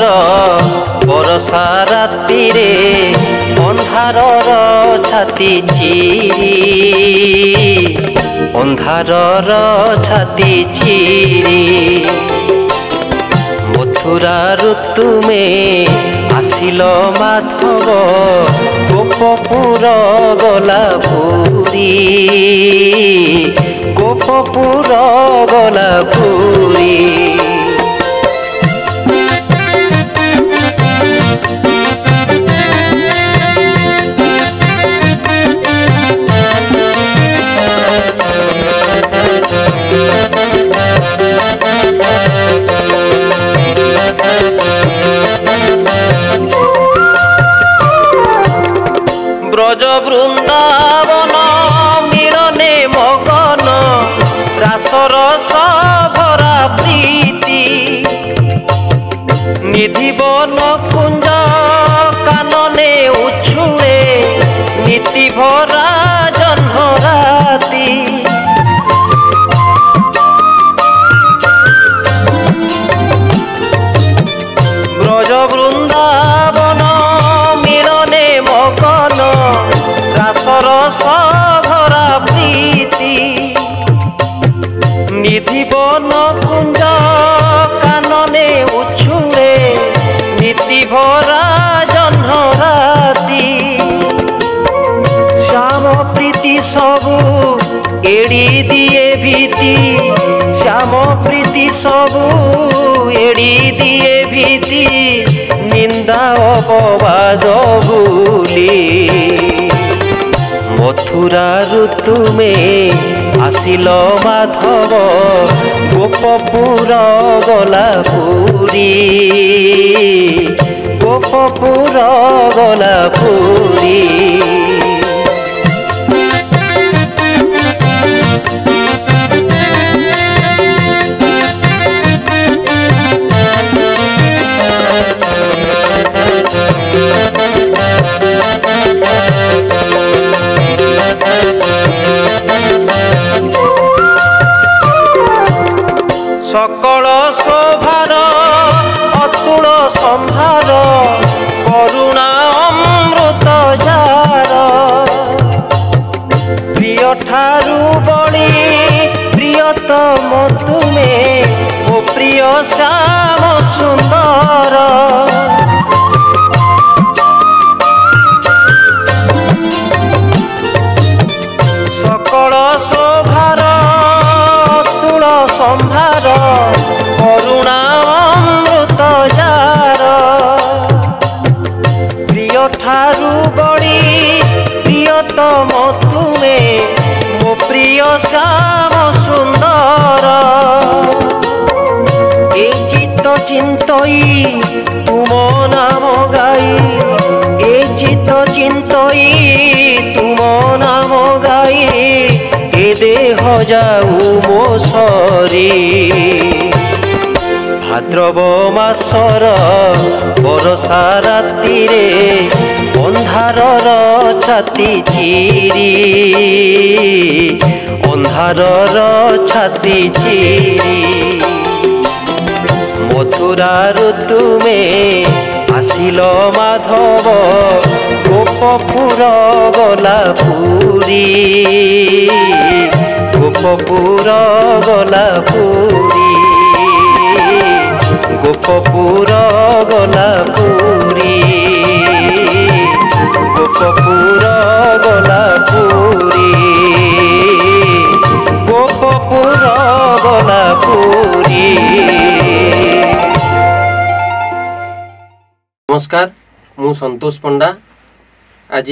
बरसा राति रे अंधारर छाती चिरी अंधारर छाती चिरी मथुरा ऋतु में आसिल माधव गोपपुर गला पुरी गोपपुर गला पुरी ब्रज वृंदावन मिलने मगन रासर भरा प्रीति निधि बन कुंज कानने उछुए नीति भरा जह्न राति ब्रज वृंदावन मिलने मगन रासर भरा प्रीति निधि बन कुंज कानने उछुए नीति भरा जह्न राति श्याम प्रीति सबू एड़ी दिए भीति श्याम प्रीति सबू एड़ी दिए भीति निंदा अपवाद भूली मथुरा ऋतु में आसिल माधव गोपपुर गला पुरी गोपपुर गला पुरी सकल शोभार अतुल संभार करुणा अमृत जार प्रिय ठारू बड़ी प्रियतम तुमे ओ प्रिय श्याम सुंदर सकल शोभार अतुल संभार करुणा अमृत जार प्रिय ठारू बड़ी प्रियतम तुमे मो प्रिय श्याम सुंदर ए चित्त चिंतई तुम नाम गाई ए चित्त चिंतई तुम नाम गाई ए देह जाऊ मो सरी भाद्रव मासर बरसा राति रे अंधारर छाती चिरी अंधारर छाती चिरी मथुरा ऋतु में आसिल माधव गोपपुर गला पुरी गोपपुर गला पुरी गोपपुर गला पुरी गोपपुर गला पुरी गोपपुर गला पुरी। नमस्कार, मु संतोष पंडा। आज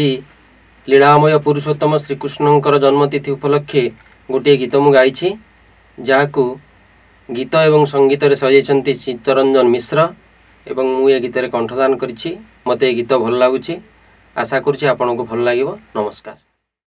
लीलामय पुरुषोत्तम श्रीकृष्णंकर जन्मतिथि उपलक्षे गोटे गीत मु गाई जहाकू गीत एवं संगीत रे सजाइछन्ति चित्तरंजन मिश्र एवं मु ए गीत रे कंठदान करिछि। मते ए गीत भल लागुछि, आशा करुछि आपनको भल लागिबो। नमस्कार।